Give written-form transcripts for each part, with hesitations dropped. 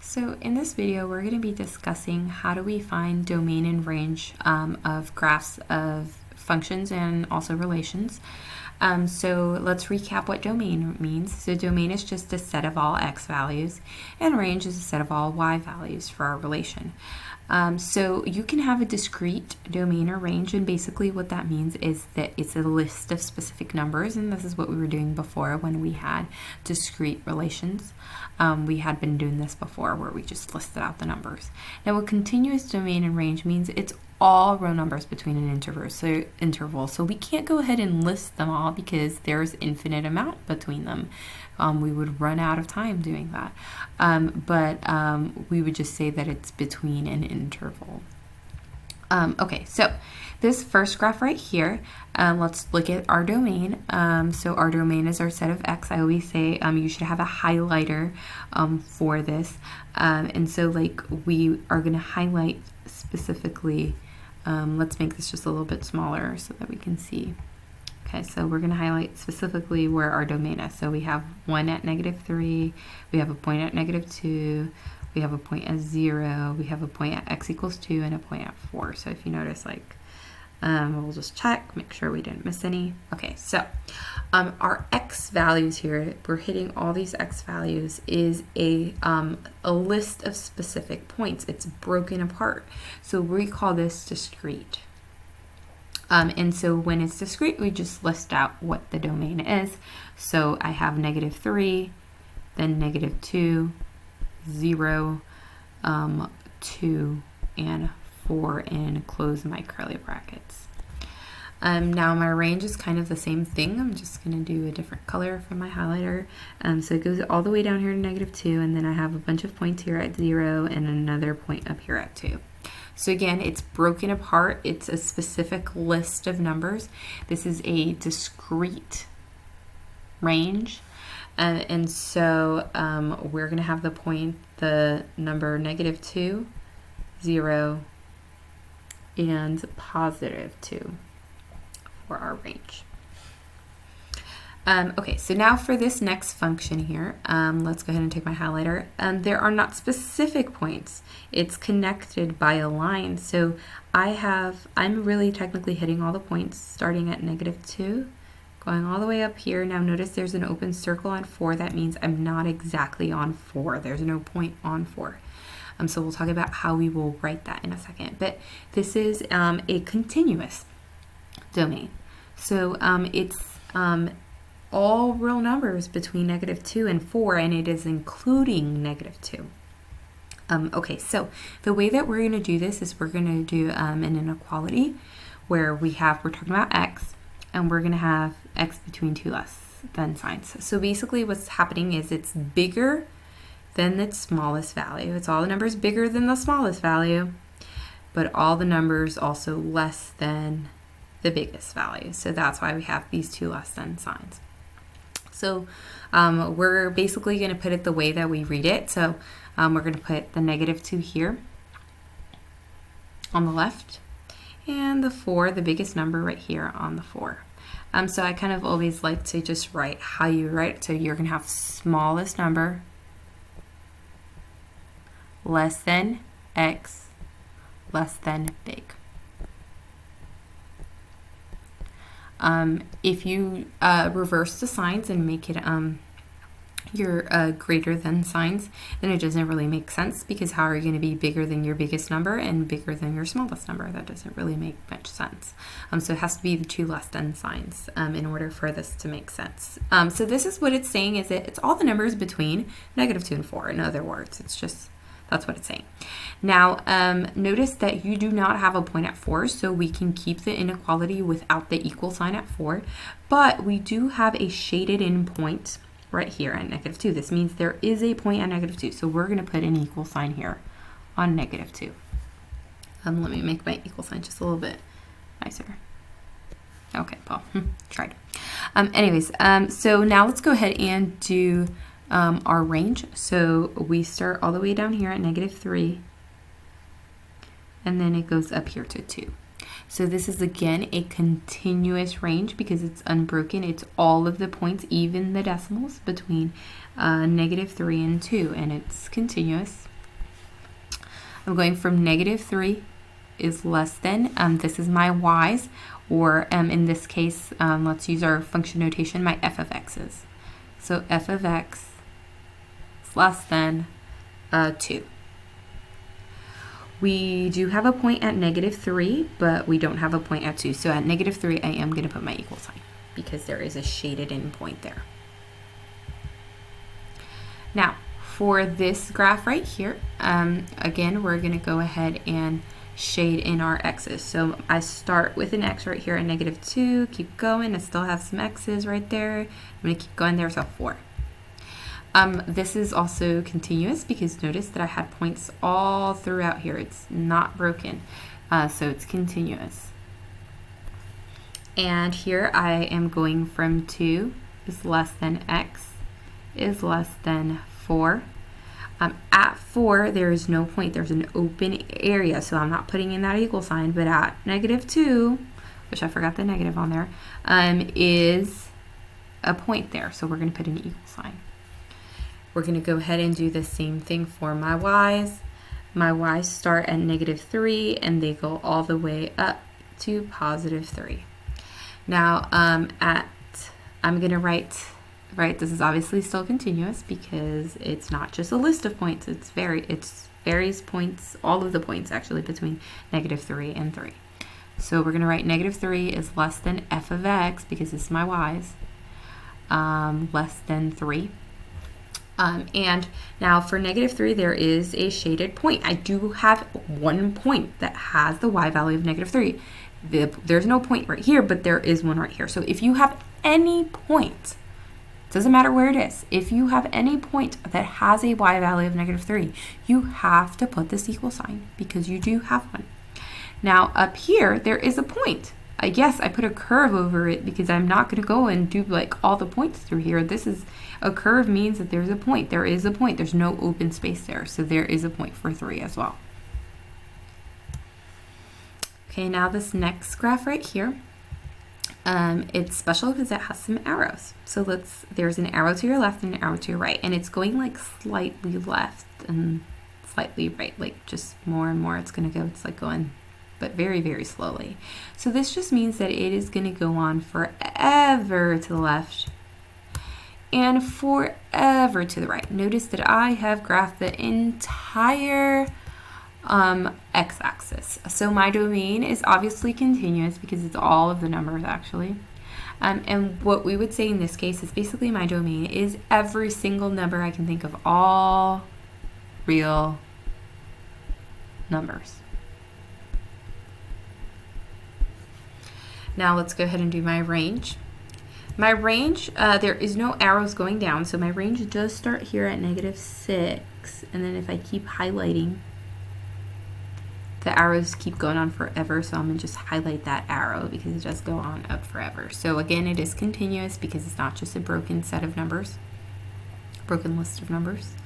So in this video, we're going to be discussing how do we find domain and range of graphs of functions and also relations. So let's recap what domain means. So domain is just a set of all x values, and range is a set of all y values for our relation. So you can have a discrete domain or range, and basically what that means is that it's a list of specific numbers, and this is what we were doing before when we had discrete relations. We had been doing this before where we just listed out the numbers. Now a continuous domain and range means it's all real numbers between an interval. So we can't go ahead and list them all because there's infinite amount between them. We would run out of time doing that. But we would just say that it's between an interval. Okay, so this first graph right here, let's look at our domain. So our domain is our set of x. I always say you should have a highlighter for this. And so like we are going to highlight specifically, let's make this just a little bit smaller so that we can see. Okay, so we're going to highlight specifically where our domain is. So we have 1 at -3, we have a point at -2, we have a point at 0, we have a point at x equals 2, and a point at 4. So if you notice, like, we'll just check, make sure we didn't miss any. Okay, so our x values here, we're hitting all these x values, is a list of specific points. It's broken apart. So we call this discrete. And so when it's discrete, we just list out what the domain is. So I have -3, then -2, 0, 2, and 4, and close my curly brackets. Now my range is kind of the same thing. I'm just going to do a different color for my highlighter. So it goes all the way down here to -2, and then I have a bunch of points here at 0 and another point up here at 2. So again, it's broken apart. It's a specific list of numbers. This is a discrete range. And so we're going to have the number -2, 0, and +2 for our range. Okay, so now for this next function here, let's go ahead and take my highlighter. There are not specific points. It's connected by a line. So I'm really technically hitting all the points starting at -2, going all the way up here. Now notice there's an open circle on 4. That means I'm not exactly on 4. There's no point on 4. So we'll talk about how we will write that in a second. But this is a continuous domain. So it's all real numbers between -2 and 4, and it is including -2. Okay, so the way that we're going to do this is we're going to do an inequality where we're talking about x, and we're going to have x between two less than signs. So basically what's happening is it's bigger than the smallest value. It's all the numbers bigger than the smallest value, but all the numbers also less than the biggest value. So that's why we have these two less than signs. So we're basically going to put it the way that we read it. So we're going to put the -2 here on the left, and the 4, the biggest number, right here on the 4. So I kind of always like to just write how you write. So you're going to have smallest number less than x less than big. If you reverse the signs and make it your greater than signs, then it doesn't really make sense, because how are you going to be bigger than your biggest number and bigger than your smallest number? That doesn't really make much sense. So it has to be the two less than signs in order for this to make sense. So this is what it's saying, is that it's all the numbers between -2 and 4. In other words, that's what it's saying. Now, notice that you do not have a point at 4, so we can keep the inequality without the equal sign at 4, but we do have a shaded in point right here at -2. This means there is a point at -2, so we're going to put an equal sign here on -2. Let me make my equal sign just a little bit nicer. Okay, well, tried. Anyways, so now let's go ahead and do our range. So we start all the way down here at -3, and then it goes up here to 2. So this is again a continuous range because it's unbroken. It's all of the points, even the decimals, between -3 and 2, and it's continuous. I'm going from -3 is less than, this is my y's, or in this case, let's use our function notation, my f of x's. So f of x is less than 2. We do have a point at -3, but we don't have a point at 2. So at -3, I am going to put my equal sign because there is a shaded in point there. Now, for this graph right here, again, we're going to go ahead and shade in our x's. So I start with an x right here at -2, keep going. I still have some x's right there. I'm going to keep going. There's a 4. This is also continuous because notice that I had points all throughout here. It's not broken, so it's continuous. And here I am going from 2 is less than x is less than 4. At 4, there is no point. There's an open area, so I'm not putting in that equal sign, but at -2, which I forgot the negative on there, is a point there, so we're going to put an equal sign. We're going to go ahead and do the same thing for my y's. My y's start at -3 and they go all the way up to +3. Now, I'm going to write, this is obviously still continuous because it's not just a list of points, it's various points, all of the points actually between -3 and 3. So we're going to write -3 is less than f of x because this is my y's, less than 3. And now for -3, there is a shaded point. I do have one point that has the y value of -3. There's no point right here, but there is one right here. So if you have any point, doesn't matter where it is, if you have any point that has a y value of -3, you have to put this equal sign because you do have one. Now up here, there is a point. Yes, I put a curve over it because I'm not going to go and do like all the points through here. This is a curve means that there's a point. There is a point. There's no open space there. So there is a point for 3 as well. Okay, now this next graph right here, it's special because it has some arrows. So there's an arrow to your left and an arrow to your right, and it's going like slightly left and slightly right, like just more and more it's going to go. It's like going, but very, very slowly. So this just means that it is going to go on forever to the left and forever to the right. Notice that I have graphed the entire x-axis. So my domain is obviously continuous because it's all of the numbers actually. And what we would say in this case is basically my domain is every single number I can think of, all real numbers. Now let's go ahead and do my range. My range, there is no arrows going down, so my range does start here at -6, and then if I keep highlighting, the arrows keep going on forever, so I'm going to just highlight that arrow because it does go on up forever. So again, it is continuous because it's not just a broken set of numbers, broken list of numbers,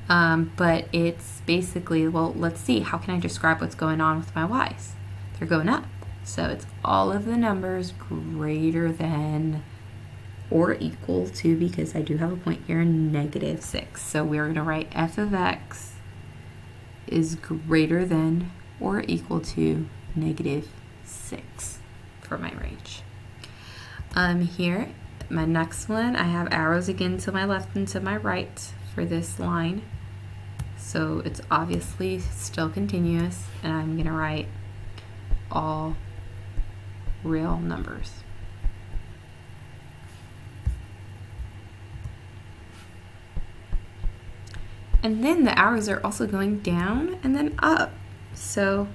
but it's basically, well, let's see, how can I describe what's going on with my y's? They're going up. So it's all of the numbers greater than or equal to, because I do have a point here, -6. So we're going to write f of x is greater than or equal to -6 for my range. Here, my next one, I have arrows again to my left and to my right for this line. So it's obviously still continuous, and I'm going to write all real numbers. And then the arrows are also going down and then up. So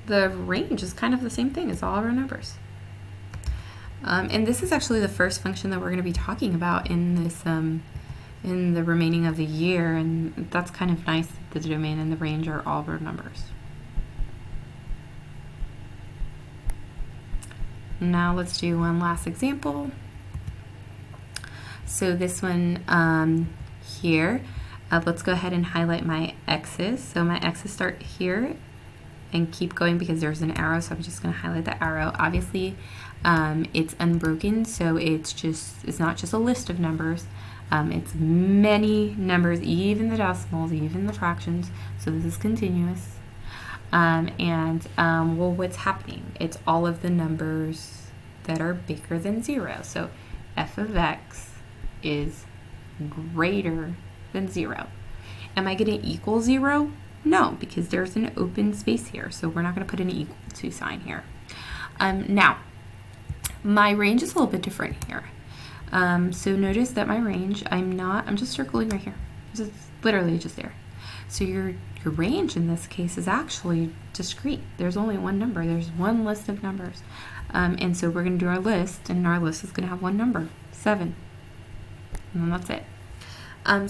the range is kind of the same thing as all our numbers. And this is actually the first function that we're going to be talking about in this in the remaining of the year, and that's kind of nice that the domain and the range are all our numbers. Now let's do one last example. So this one here, let's go ahead and highlight my x's. So my x's start here and keep going because there's an arrow, so I'm just going to highlight the arrow. Obviously, it's unbroken, so it's not just a list of numbers. It's many numbers, even the decimals, even the fractions. So this is continuous. Well, what's happening? It's all of the numbers that are bigger than 0. So f of x is greater than 0. Am I going to equal 0? No, because there's an open space here. So we're not going to put an equal to sign here. Now, my range is a little bit different here. So notice that my range, I'm just circling right here. It's literally just there. So your range in this case is actually discrete. There's only one number. There's one list of numbers. And so we're going to do our list, and our list is going to have one number, 7. And then that's it.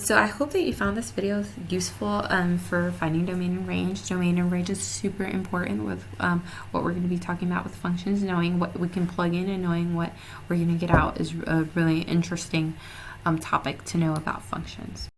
So I hope that you found this video useful for finding domain and range. Domain and range is super important with what we're going to be talking about with functions. Knowing what we can plug in and knowing what we're going to get out is a really interesting topic to know about functions.